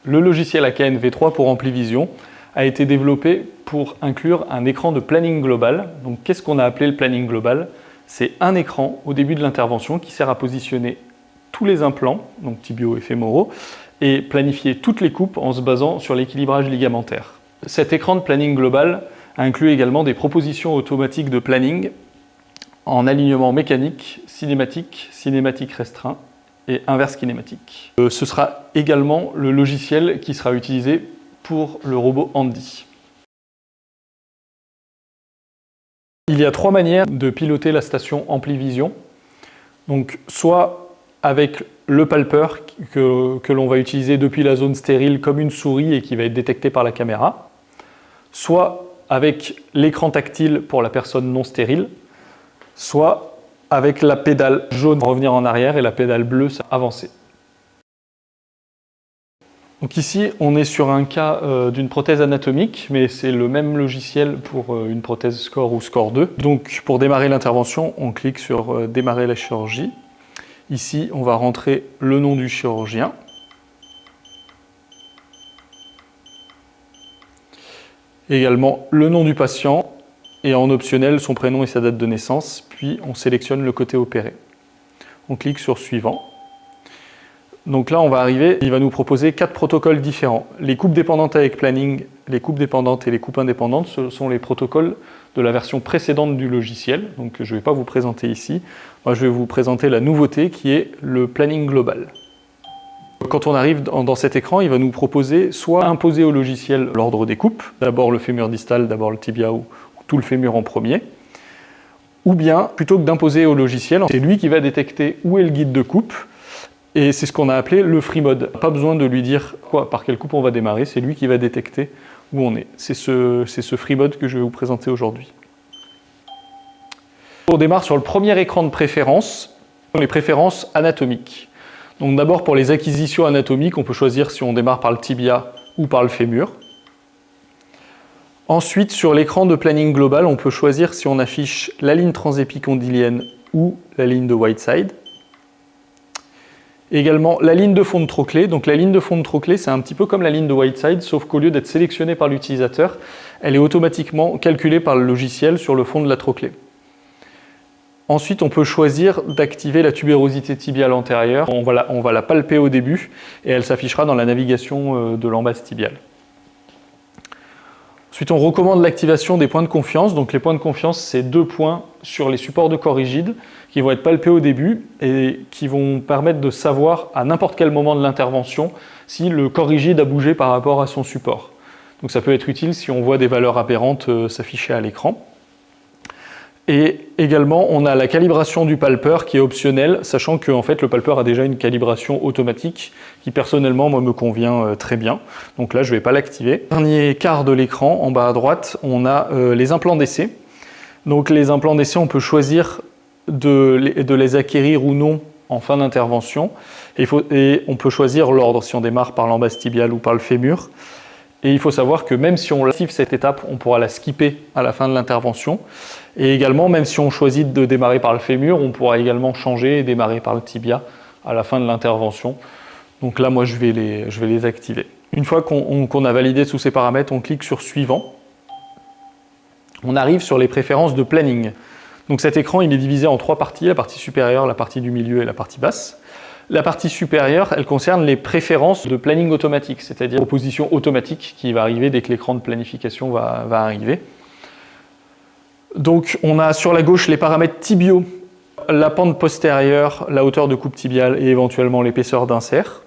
Le logiciel AKN V3 pour Amplivision a été développé pour inclure un écran de planning global. Donc qu'est-ce qu'on a appelé le planning global? C'est un écran au début de l'intervention qui sert à positionner tous les implants, donc tibiaux et fémoraux, et planifier toutes les coupes en se basant sur l'équilibrage ligamentaire. Cet écran de planning global inclut également des propositions automatiques de planning en alignement mécanique, cinématique restreint et inverse kinématique. Ce sera également le logiciel qui sera utilisé pour le robot Handy. Il y a 3 manières de piloter la station Amplivision. Donc, soit avec le palpeur que l'on va utiliser depuis la zone stérile comme une souris et qui va être détecté par la caméra, soit avec l'écran tactile pour la personne non stérile, soit avec la pédale jaune revenir en arrière et la pédale bleue avancer. Donc ici, on est sur un cas d'une prothèse anatomique, mais c'est le même logiciel pour une prothèse SCORE ou SCORE 2. Donc pour démarrer l'intervention, on clique sur démarrer la chirurgie. Ici, on va rentrer le nom du chirurgien. Également le nom du patient et en optionnel son prénom et sa date de naissance, puis on sélectionne le côté opéré. On clique sur suivant. Donc là on va arriver, il va nous proposer 4 protocoles différents. Les coupes dépendantes avec planning, les coupes dépendantes et les coupes indépendantes, ce sont les protocoles de la version précédente du logiciel, donc je ne vais pas vous présenter ici. Moi je vais vous présenter la nouveauté qui est le planning global. Quand on arrive dans cet écran, il va nous proposer soit imposer au logiciel l'ordre des coupes, d'abord le fémur distal, d'abord le tibia ou tout le fémur en premier, ou bien, plutôt que d'imposer au logiciel, c'est lui qui va détecter où est le guide de coupe, et c'est ce qu'on a appelé le free mode. Pas besoin de lui dire par quelle coupe on va démarrer, c'est lui qui va détecter où on est. C'est ce free mode que je vais vous présenter aujourd'hui. On démarre sur le premier écran de préférence, les préférences anatomiques. Donc d'abord pour les acquisitions anatomiques, on peut choisir si on démarre par le tibia ou par le fémur. Ensuite, sur l'écran de planning global, on peut choisir si on affiche la ligne transépicondylienne ou la ligne de Whiteside. Également la ligne de fond de trochlée. Donc la ligne de fond de trochlée, c'est un petit peu comme la ligne de Whiteside, sauf qu'au lieu d'être sélectionnée par l'utilisateur, elle est automatiquement calculée par le logiciel sur le fond de la trochlée. Ensuite, on peut choisir d'activer la tubérosité tibiale antérieure. On va la palper au début et elle s'affichera dans la navigation de l'embase tibiale. Ensuite, on recommande l'activation des points de confiance. Donc les points de confiance, c'est 2 points sur les supports de corps rigides qui vont être palpés au début et qui vont permettre de savoir à n'importe quel moment de l'intervention si le corps rigide a bougé par rapport à son support. Donc ça peut être utile si on voit des valeurs aberrantes s'afficher à l'écran. Et également, on a la calibration du palpeur qui est optionnelle, sachant que en fait, le palpeur a déjà une calibration automatique qui personnellement moi, me convient très bien. Donc là, je ne vais pas l'activer. Dernier quart de l'écran, en bas à droite, on a les implants d'essai. Donc les implants d'essai, on peut choisir de les acquérir ou non en fin d'intervention. Et on peut choisir l'ordre, si on démarre par l'embase tibiale ou par le fémur. Et il faut savoir que même si on active cette étape, on pourra la skipper à la fin de l'intervention. Et également, même si on choisit de démarrer par le fémur, on pourra également changer et démarrer par le tibia à la fin de l'intervention. Donc là, moi, je vais les activer. Une fois qu'on a validé tous ces paramètres, on clique sur Suivant. On arrive sur les préférences de planning. Donc cet écran, il est divisé en 3 parties, la partie supérieure, la partie du milieu et la partie basse. La partie supérieure, elle concerne les préférences de planning automatique, c'est-à-dire proposition automatique qui va arriver dès que l'écran de planification va arriver. Donc on a sur la gauche les paramètres tibiaux, la pente postérieure, la hauteur de coupe tibiale et éventuellement l'épaisseur d'insert.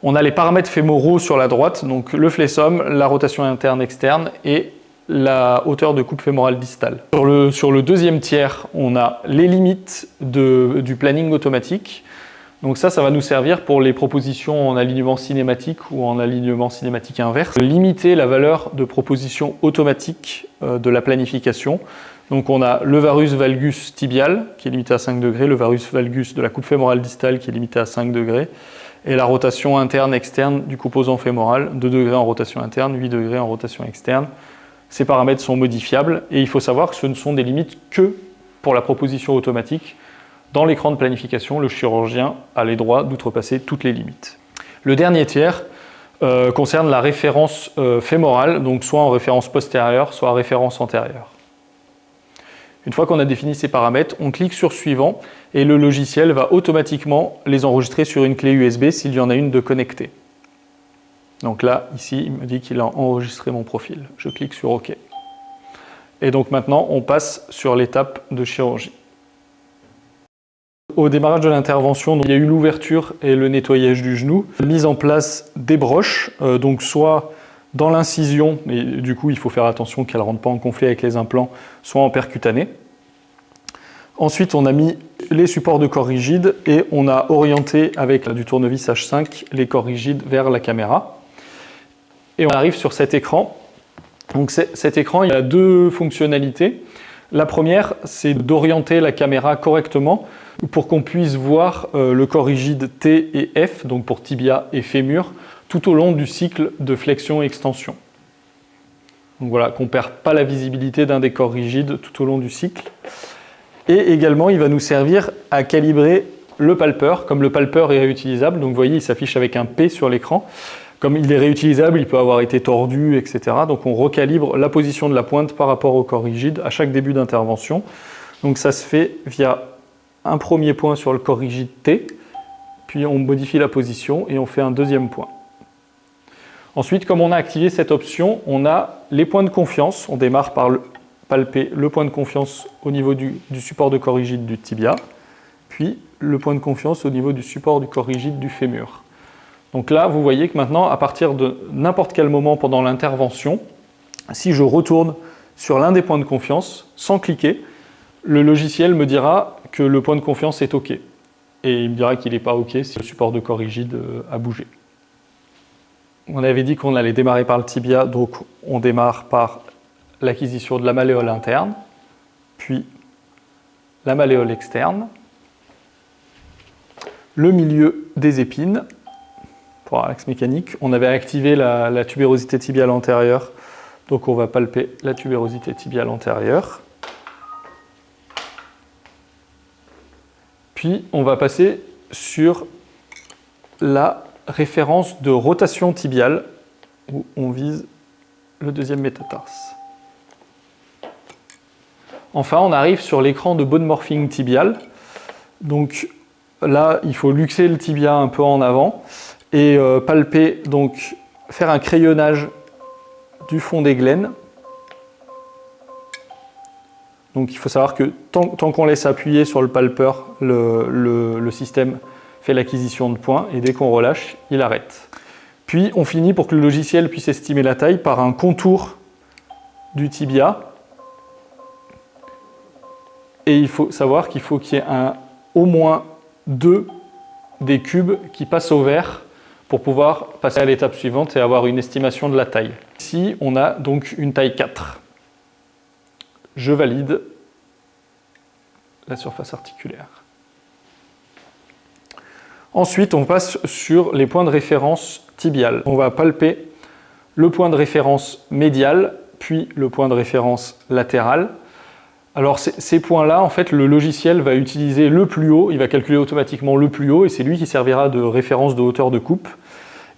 On a les paramètres fémoraux sur la droite, donc le flexum, la rotation interne-externe et la hauteur de coupe fémorale distale. Sur le deuxième tiers, on a les limites du planning automatique. Donc ça va nous servir pour les propositions en alignement cinématique ou en alignement cinématique inverse. Limiter la valeur de proposition automatique de la planification. Donc on a le varus valgus tibial qui est limité à 5 degrés, le varus valgus de la coupe fémorale distale qui est limité à 5 degrés, et la rotation interne-externe du composant fémoral, 2 degrés en rotation interne, 8 degrés en rotation externe. Ces paramètres sont modifiables et il faut savoir que ce ne sont des limites que pour la proposition automatique. Dans l'écran de planification, le chirurgien a les droits d'outrepasser toutes les limites. Le dernier tiers concerne la référence fémorale, donc soit en référence postérieure, soit en référence antérieure. Une fois qu'on a défini ces paramètres, on clique sur Suivant et le logiciel va automatiquement les enregistrer sur une clé USB s'il y en a une de connectée. Donc là, ici, il me dit qu'il a enregistré mon profil. Je clique sur OK. Et donc maintenant, on passe sur l'étape de chirurgie. Au démarrage de l'intervention, il y a eu l'ouverture et le nettoyage du genou, mise en place des broches, donc soit dans l'incision, mais du coup il faut faire attention qu'elle ne rentre pas en conflit avec les implants, soit en percutané. Ensuite, on a mis les supports de corps rigides et on a orienté avec du tournevis H5 les corps rigides vers la caméra. Et on arrive sur cet écran. Donc cet écran, il a deux fonctionnalités. La première, c'est d'orienter la caméra correctement pour qu'on puisse voir le corps rigide T et F, donc pour tibia et fémur, tout au long du cycle de flexion et extension. Donc voilà, qu'on ne perde pas la visibilité d'un des corps rigides tout au long du cycle. Et également, il va nous servir à calibrer le palpeur, comme le palpeur est réutilisable. Donc vous voyez, il s'affiche avec un P sur l'écran. Comme il est réutilisable, il peut avoir été tordu, etc. Donc on recalibre la position de la pointe par rapport au corps rigide à chaque début d'intervention. Donc ça se fait via un premier point sur le corps rigide T, puis on modifie la position et on fait un deuxième point. Ensuite, comme on a activé cette option, on a les points de confiance. On démarre par palper le point de confiance au niveau du support de corps rigide du tibia, puis le point de confiance au niveau du support du corps rigide du fémur. Donc là, vous voyez que maintenant, à partir de n'importe quel moment pendant l'intervention, si je retourne sur l'un des points de confiance, sans cliquer, le logiciel me dira que le point de confiance est OK. Et il me dira qu'il n'est pas OK si le support de corps rigide a bougé. On avait dit qu'on allait démarrer par le tibia, donc on démarre par l'acquisition de la malléole interne, puis la malléole externe, le milieu des épines. Pour l'axe mécanique, on avait activé la tubérosité tibiale antérieure, donc on va palper la tubérosité tibiale antérieure. Puis on va passer sur la référence de rotation tibiale, où on vise le deuxième métatarse. Enfin, on arrive sur l'écran de bone morphing tibial. Donc là, il faut luxer le tibia un peu en avant et palper, donc faire un crayonnage du fond des glènes. Donc il faut savoir que tant qu'on laisse appuyer sur le palpeur, le système fait l'acquisition de points et dès qu'on relâche, il arrête. Puis on finit pour que le logiciel puisse estimer la taille par un contour du tibia. Et il faut savoir qu'il faut qu'il y ait au moins 2 des cubes qui passent au vert pour pouvoir passer à l'étape suivante et avoir une estimation de la taille. Ici, on a donc une taille 4. Je valide la surface articulaire. Ensuite, on passe sur les points de référence tibiales. On va palper le point de référence médial, puis le point de référence latéral. Alors ces points-là, en fait, le logiciel va utiliser le plus haut, il va calculer automatiquement le plus haut et c'est lui qui servira de référence de hauteur de coupe.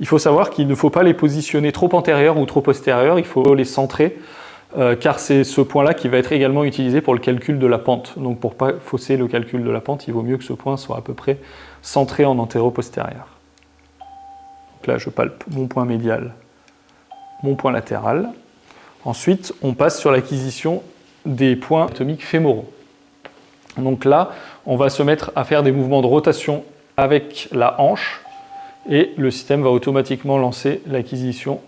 Il faut savoir qu'il ne faut pas les positionner trop antérieurs ou trop postérieurs, il faut les centrer car c'est ce point-là qui va être également utilisé pour le calcul de la pente. Donc pour ne pas fausser le calcul de la pente, il vaut mieux que ce point soit à peu près centré en antéro-postérieur. Donc là, je palpe mon point médial, mon point latéral. Ensuite, on passe sur l'acquisition des points anatomiques fémoraux. Donc là, on va se mettre à faire des mouvements de rotation avec la hanche et le système va automatiquement lancer l'acquisition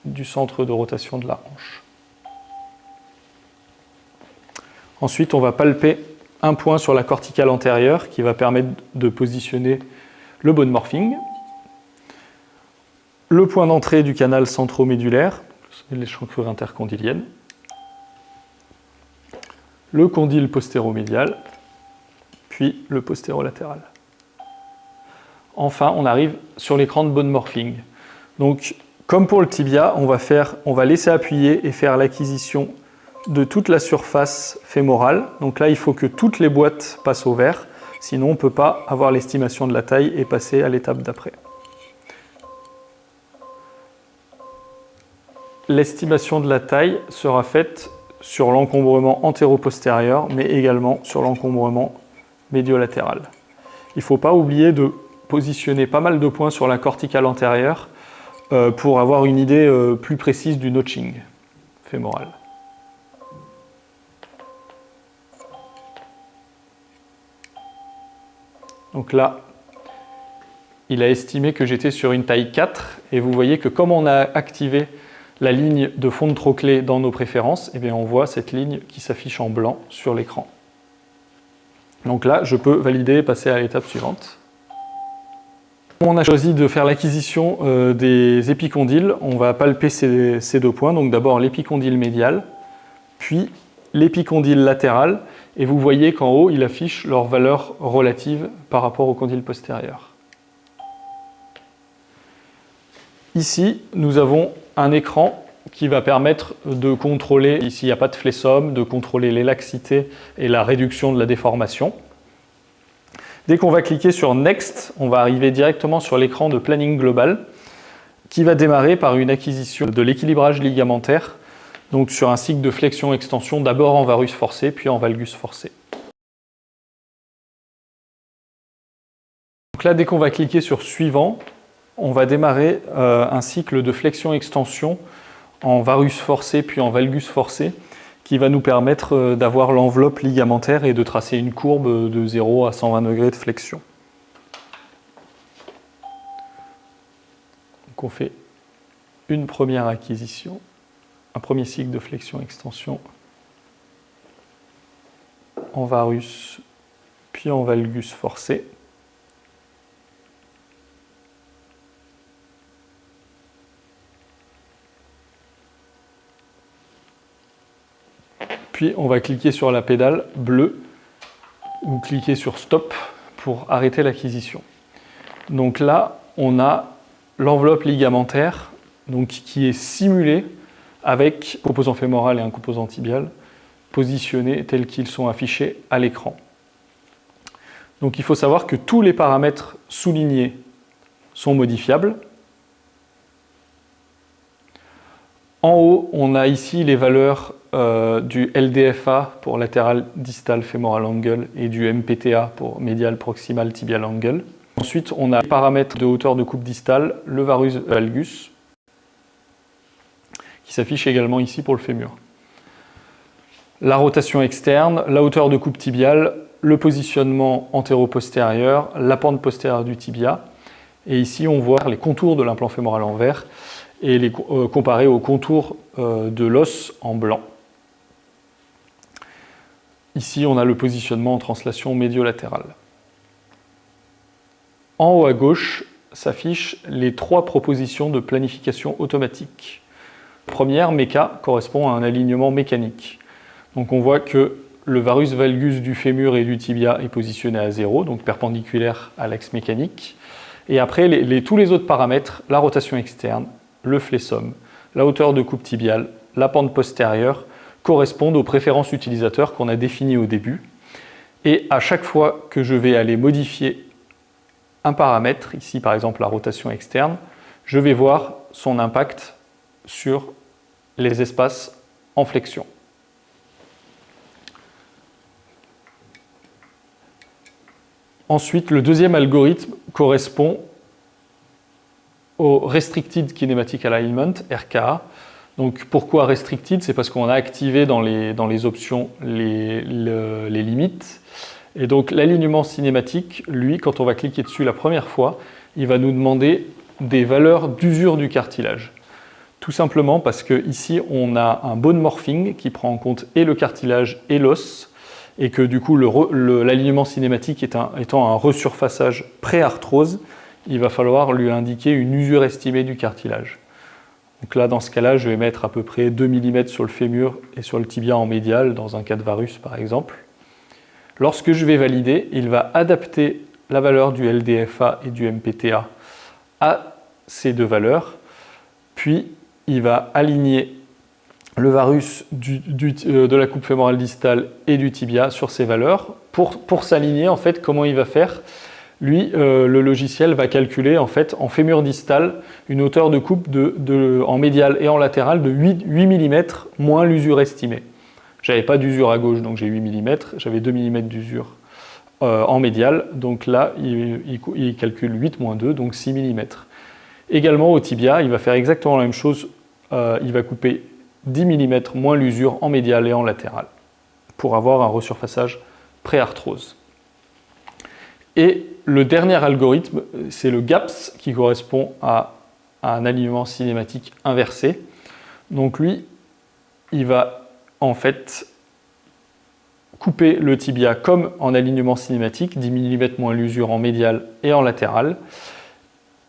du centre de rotation de la hanche. Ensuite, on va palper un point sur la corticale antérieure qui va permettre de positionner le bone morphing. Le point d'entrée du canal centromédulaire, l'échancrure intercondylienne. Le condyle postéromédial, puis le postérolatéral. Enfin, on arrive sur l'écran de bone morphing. Donc, comme pour le tibia, on va laisser appuyer et faire l'acquisition de toute la surface fémorale. Donc là, il faut que toutes les boîtes passent au vert, sinon on ne peut pas avoir l'estimation de la taille et passer à l'étape d'après. l'estimation de la taille sera faite sur l'encombrement antéro-postérieur, mais également sur l'encombrement médiolatéral. Il ne faut pas oublier de positionner pas mal de points sur la corticale antérieure pour avoir une idée plus précise du notching fémoral. Donc là, il a estimé que j'étais sur une taille 4, et vous voyez que comme on a activé la ligne de fond de trochlée dans nos préférences, eh bien on voit cette ligne qui s'affiche en blanc sur l'écran. Donc là, je peux valider et passer à l'étape suivante. On a choisi de faire l'acquisition des épicondyles. On va palper ces deux points. Donc d'abord l'épicondyle médial, puis l'épicondyle latéral. Et vous voyez qu'en haut, il affiche leur valeur relative par rapport au condyle postérieur. Ici, nous avons un écran qui va permettre de contrôler, ici il n'y a pas de flessum, de contrôler l'élaxité et la réduction de la déformation. Dès qu'on va cliquer sur Next, on va arriver directement sur l'écran de planning global qui va démarrer par une acquisition de l'équilibrage ligamentaire, donc sur un cycle de flexion-extension, d'abord en varus forcé, puis en valgus forcé. Donc là, dès qu'on va cliquer sur Suivant, on va démarrer un cycle de flexion-extension en varus forcé, puis en valgus forcé, qui va nous permettre d'avoir l'enveloppe ligamentaire et de tracer une courbe de 0 à 120 degrés de flexion. Donc on fait une première acquisition, un premier cycle de flexion-extension en varus, puis en valgus forcé. Puis on va cliquer sur la pédale bleue ou cliquer sur Stop pour arrêter l'acquisition. Donc là, on a l'enveloppe ligamentaire donc, qui est simulée avec un composant fémoral et un composant tibial positionnés tels qu'ils sont affichés à l'écran. Donc il faut savoir que tous les paramètres soulignés sont modifiables. En haut, on a ici les valeurs du LDFA pour latéral distal femoral angle et du MPTA pour médial proximal tibial angle. Ensuite, on a les paramètres de hauteur de coupe distale, le varus valgus, qui s'affiche également ici pour le fémur. La rotation externe, la hauteur de coupe tibiale, le positionnement antéro-postérieur, la pente postérieure du tibia. Et ici, on voit les contours de l'implant fémoral en vert et les comparer aux contours de l'os en blanc. Ici, on a le positionnement en translation médio-latérale. En haut à gauche s'affichent les 3 propositions de planification automatique. Première, méca, correspond à un alignement mécanique. Donc on voit que le varus valgus du fémur et du tibia est positionné à 0, donc perpendiculaire à l'axe mécanique. Et après, tous les autres paramètres, la rotation externe, le flessum, la hauteur de coupe tibiale, la pente postérieure, correspondent aux préférences utilisateurs qu'on a définies au début. Et à chaque fois que je vais aller modifier un paramètre, ici par exemple la rotation externe, je vais voir son impact sur les espaces en flexion. Ensuite, le deuxième algorithme correspond au Restricted Kinematic Alignment, RKA. Donc pourquoi Restricted? C'est parce qu'on a activé dans les options les limites. Et donc l'alignement cinématique, lui, quand on va cliquer dessus la première fois, il va nous demander des valeurs d'usure du cartilage. Tout simplement parce qu'ici, on a un bone morphing qui prend en compte et le cartilage et l'os, et que du coup, l'alignement cinématique étant un resurfaçage pré-arthrose, il va falloir lui indiquer une usure estimée du cartilage. Donc là, dans ce cas-là, je vais mettre à peu près 2 mm sur le fémur et sur le tibia en médial, dans un cas de varus par exemple. Lorsque je vais valider, il va adapter la valeur du LDFA et du MPTA à ces deux valeurs, puis il va aligner le varus de la coupe fémorale distale et du tibia sur ces valeurs. Pour s'aligner, en fait, comment il va faire? Lui, le logiciel va calculer en fait en fémur distal une hauteur de coupe en médial et en latéral de 8 mm moins l'usure estimée. J'avais pas d'usure à gauche, donc j'ai 8 mm, j'avais 2 mm d'usure en médial, donc là il calcule 8 moins 2, donc 6 mm. Également au tibia, il va faire exactement la même chose, il va couper 10 mm moins l'usure en médial et en latéral pour avoir un resurfaçage pré-arthrose. Et le dernier algorithme, c'est le GAPS qui correspond à un alignement cinématique inversé. Donc lui, il va en fait couper le tibia comme en alignement cinématique, 10 mm moins l'usure en médial et en latéral.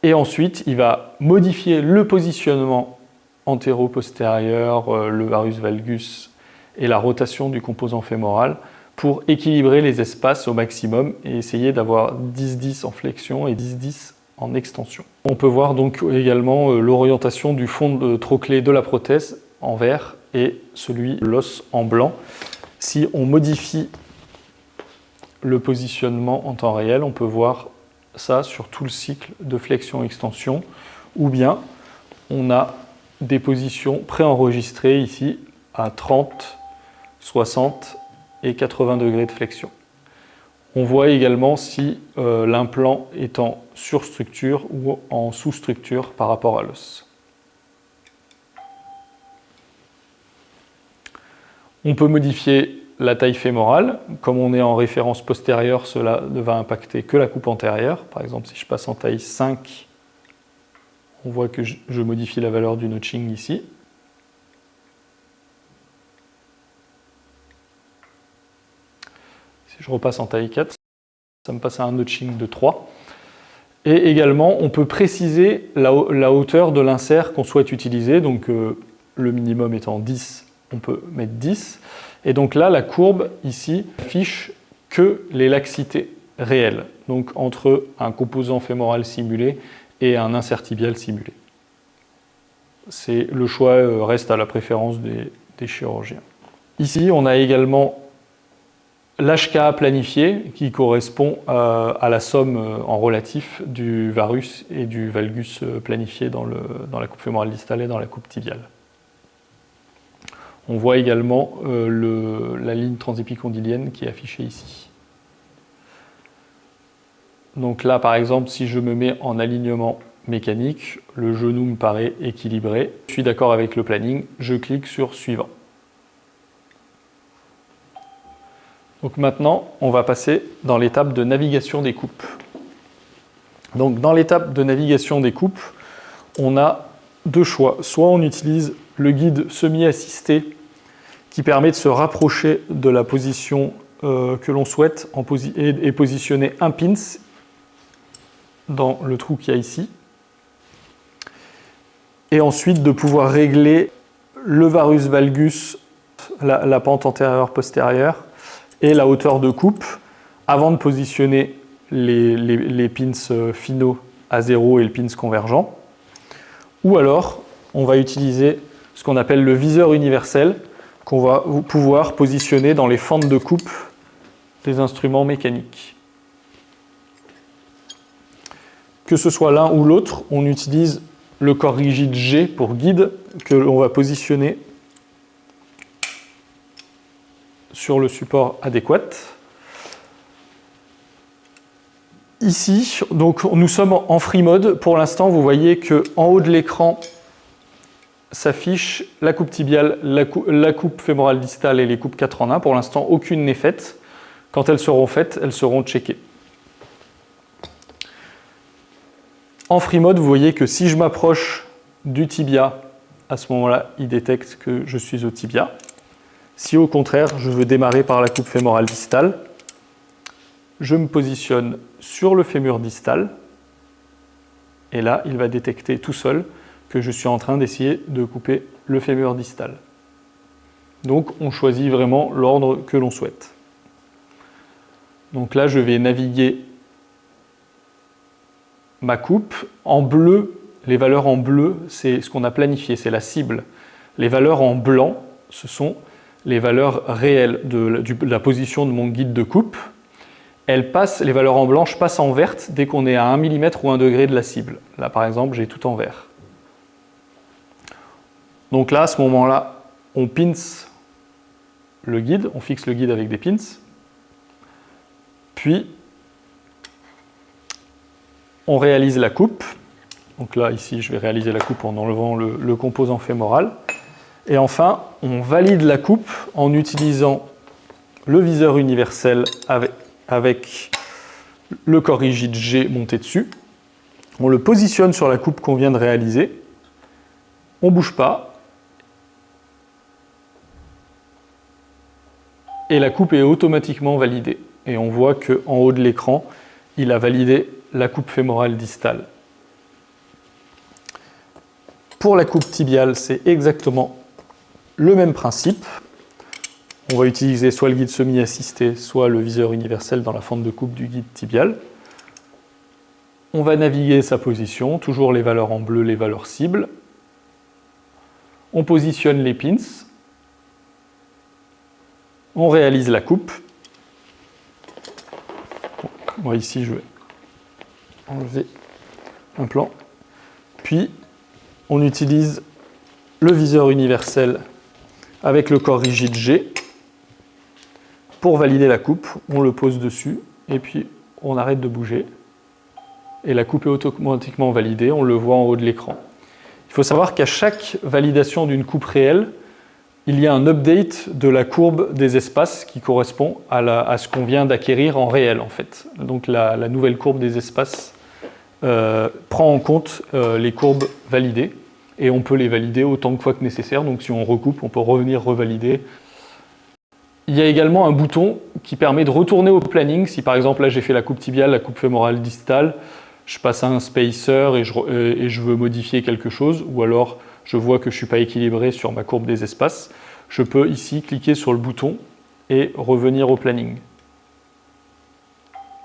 Et ensuite, il va modifier le positionnement antéro-postérieur, le varus valgus et la rotation du composant fémoral pour équilibrer les espaces au maximum et essayer d'avoir 10-10 en flexion et 10-10 en extension. On peut voir donc également l'orientation du fond de trochlée de la prothèse en vert et celui de l'os en blanc. Si on modifie le positionnement en temps réel, on peut voir ça sur tout le cycle de flexion-extension, ou bien on a des positions préenregistrées ici à 30, 60 et 80 degrés de flexion. On voit également si l'implant est en surstructure ou en sous-structure par rapport à l'os. On peut modifier la taille fémorale. Comme on est en référence postérieure, cela ne va impacter que la coupe antérieure. Par exemple, si je passe en taille 5, on voit que je modifie la valeur du notching ici. Si je repasse en taille 4, ça me passe à un notching de 3. Et également, on peut préciser la hauteur de l'insert qu'on souhaite utiliser. Donc, le minimum étant 10, on peut mettre 10. Et donc là, la courbe, ici, affiche que les laxités réelles. Donc, entre un composant fémoral simulé et un insert tibial simulé. Le choix reste à la préférence des chirurgiens. Ici, on a également l'HKA planifié qui correspond à la somme en relatif du varus et du valgus planifié dans la coupe fémorale distale et dans la coupe tibiale. On voit également la ligne transépicondylienne qui est affichée ici. Donc là, par exemple, si je me mets en alignement mécanique, le genou me paraît équilibré. Je suis d'accord avec le planning, je clique sur Suivant. Donc maintenant, on va passer dans l'étape de navigation des coupes. Donc dans l'étape de navigation des coupes, on a deux choix. Soit on utilise le guide semi-assisté qui permet de se rapprocher de la position que l'on souhaite et positionner un pins dans le trou qu'il y a ici. Et ensuite de pouvoir régler le varus valgus, la pente antérieure postérieure et la hauteur de coupe avant de positionner les pins finaux à 0 et le pins convergent. Ou alors, on va utiliser ce qu'on appelle le viseur universel qu'on va pouvoir positionner dans les fentes de coupe des instruments mécaniques. Que ce soit l'un ou l'autre, on utilise le corps rigide G pour guide que l'on va positionner sur le support adéquat. Ici, donc, nous sommes en free mode. Pour l'instant, vous voyez qu'en haut de l'écran s'affiche la coupe tibiale, la coupe fémorale distale et les coupes 4 en 1. Pour l'instant, aucune n'est faite. Quand elles seront faites, elles seront checkées. En free mode, vous voyez que si je m'approche du tibia, à ce moment-là, il détecte que je suis au tibia. Si au contraire, je veux démarrer par la coupe fémorale distale, je me positionne sur le fémur distal et là, il va détecter tout seul que je suis en train d'essayer de couper le fémur distal. Donc, on choisit vraiment l'ordre que l'on souhaite. Donc là, je vais naviguer ma coupe. En bleu, les valeurs en bleu, c'est ce qu'on a planifié, c'est la cible. Les valeurs en blanc, ce sont les valeurs réelles de la position de mon guide de coupe. les valeurs en blanche passent en verte dès qu'on est à 1 mm ou 1 degré de la cible. Là, par exemple, j'ai tout en vert. Donc là, à ce moment-là, on pince le guide, on fixe le guide avec des pins. Puis, on réalise la coupe. Donc là, ici, je vais réaliser la coupe en enlevant le composant fémoral. Et enfin, on valide la coupe en utilisant le viseur universel avec le corps rigide G monté dessus. On le positionne sur la coupe qu'on vient de réaliser. On ne bouge pas. Et la coupe est automatiquement validée. Et on voit qu'en haut de l'écran, il a validé la coupe fémorale distale. Pour la coupe tibiale, c'est exactement le même principe. On va utiliser soit le guide semi-assisté, soit le viseur universel dans la fente de coupe du guide tibial. On va naviguer sa position, toujours les valeurs en bleu, les valeurs cibles. On positionne les pins. On réalise la coupe. Moi ici, je vais enlever un plan. Puis, on utilise le viseur universel avec le corps rigide G. Pour valider la coupe, on le pose dessus et puis on arrête de bouger. Et la coupe est automatiquement validée, on le voit en haut de l'écran. Il faut savoir qu'à chaque validation d'une coupe réelle, il y a un update de la courbe des espaces qui correspond à ce qu'on vient d'acquérir en réel en fait. Donc la nouvelle courbe des espaces prend en compte les courbes validées et on peut les valider autant de fois que nécessaire. Donc si on recoupe, on peut revenir revalider. Il y a également un bouton qui permet de retourner au planning. Si par exemple là j'ai fait la coupe tibiale, la coupe fémorale distale, je passe à un spacer et je veux modifier quelque chose, ou alors je vois que je ne suis pas équilibré sur ma courbe des espaces, je peux ici cliquer sur le bouton et revenir au planning.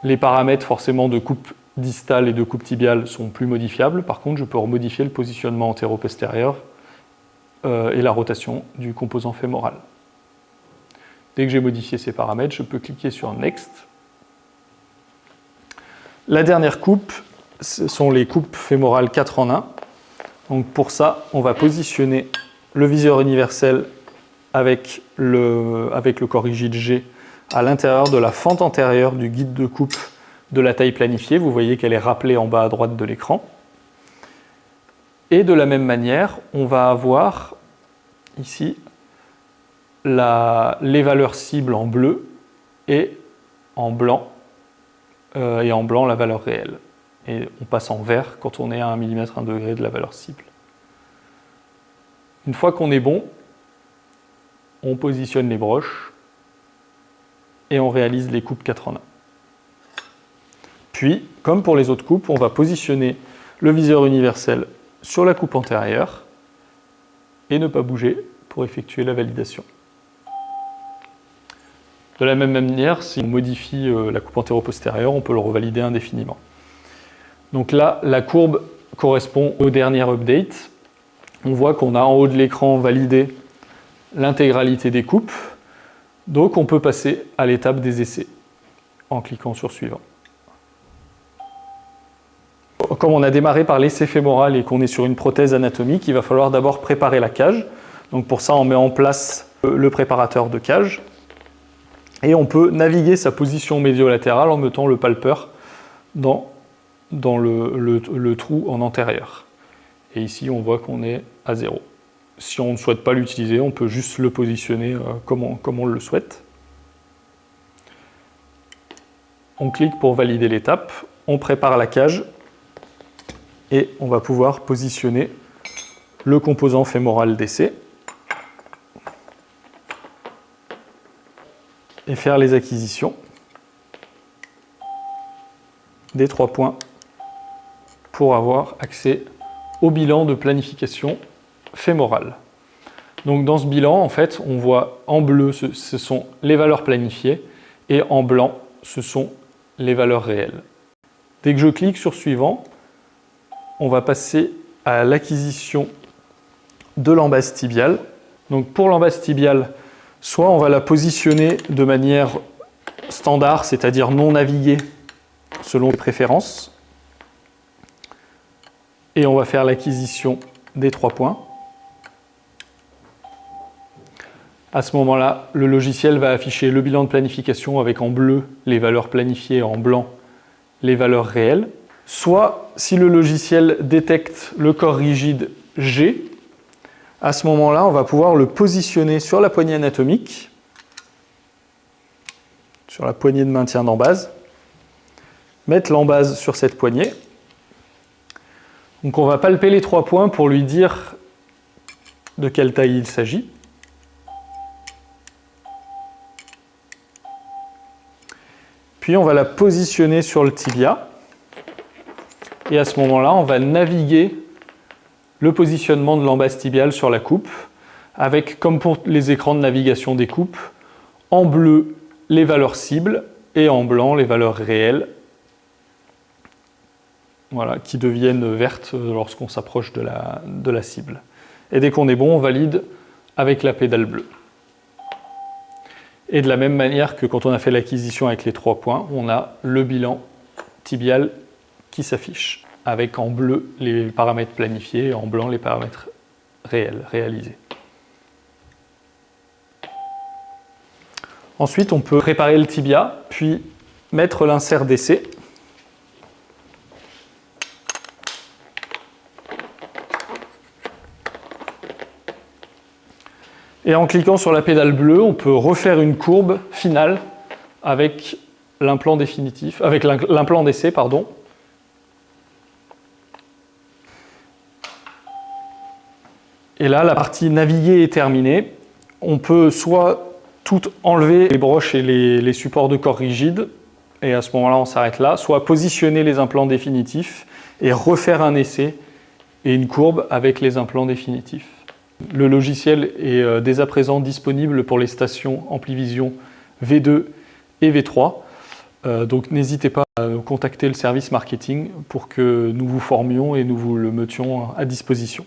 Les paramètres forcément de coupe distale et de coupe tibiale sont plus modifiables, par contre je peux remodifier le positionnement antéro-postérieur et la rotation du composant fémoral. Dès que j'ai modifié ces paramètres, je peux cliquer sur Next. La dernière coupe, ce sont les coupes fémorales 4 en 1. Donc pour ça, on va positionner le viseur universel avec le corps rigide G à l'intérieur de la fente antérieure du guide de coupe de la taille planifiée. Vous voyez qu'elle est rappelée en bas à droite de l'écran. Et de la même manière, on va avoir ici les valeurs cibles en bleu et en blanc la valeur réelle. Et on passe en vert quand on est à 1 mm, 1 degré de la valeur cible. Une fois qu'on est bon, on positionne les broches et on réalise les coupes 4 en 1. Puis, comme pour les autres coupes, on va positionner le viseur universel sur la coupe antérieure et ne pas bouger pour effectuer la validation. De la même manière, si on modifie la coupe antéro-postérieure, on peut le revalider indéfiniment. Donc là, la courbe correspond au dernier update. On voit qu'on a en haut de l'écran validé l'intégralité des coupes. Donc on peut passer à l'étape des essais en cliquant sur Suivant. Comme on a démarré par l'essai fémoral et qu'on est sur une prothèse anatomique, il va falloir d'abord préparer la cage. Donc pour ça, on met en place le préparateur de cage. Et on peut naviguer sa position médio-latérale en mettant le palpeur dans le trou en antérieur. Et ici, on voit qu'on est à 0. Si on ne souhaite pas l'utiliser, on peut juste le positionner comme on le souhaite. On clique pour valider l'étape, on prépare la cage et on va pouvoir positionner le composant fémoral d'essai et faire les acquisitions des 3 points pour avoir accès au bilan de planification fémorale. Donc dans ce bilan, en fait, on voit en bleu, ce sont les valeurs planifiées, et en blanc, ce sont les valeurs réelles. Dès que je clique sur Suivant, on va passer à l'acquisition de l'embase tibiale. Donc pour l'embase tibiale, soit on va la positionner de manière standard, c'est-à-dire non navigué selon les préférences. Et on va faire l'acquisition des 3 points. À ce moment-là, le logiciel va afficher le bilan de planification avec en bleu les valeurs planifiées et en blanc les valeurs réelles. Soit, si le logiciel détecte le corps rigide G, à ce moment-là, on va pouvoir le positionner sur la poignée anatomique, sur la poignée de maintien d'embase, mettre l'embase sur cette poignée. Donc on va palper les 3 points pour lui dire de quelle taille il s'agit. Puis on va la positionner sur le tibia. Et à ce moment-là, on va naviguer le positionnement de l'embase tibiale sur la coupe, avec, comme pour les écrans de navigation des coupes, en bleu les valeurs cibles et en blanc les valeurs réelles, voilà, qui deviennent vertes lorsqu'on s'approche de la cible. Et dès qu'on est bon, on valide avec la pédale bleue. Et de la même manière que quand on a fait l'acquisition avec les 3 points, on a le bilan tibial qui s'affiche, avec en bleu les paramètres planifiés et en blanc les paramètres réels, réalisés. Ensuite, on peut préparer le tibia, puis mettre l'insert d'essai. Et en cliquant sur la pédale bleue, on peut refaire une courbe finale avec l'implant définitif, avec l'implant d'essai, pardon. Et là, la partie naviguer est terminée. On peut soit tout enlever les broches et les supports de corps rigides, et à ce moment-là, on s'arrête là, soit positionner les implants définitifs et refaire un essai et une courbe avec les implants définitifs. Le logiciel est dès à présent disponible pour les stations Amplivision V2 et V3. Donc n'hésitez pas à contacter le service marketing pour que nous vous formions et nous vous le mettions à disposition.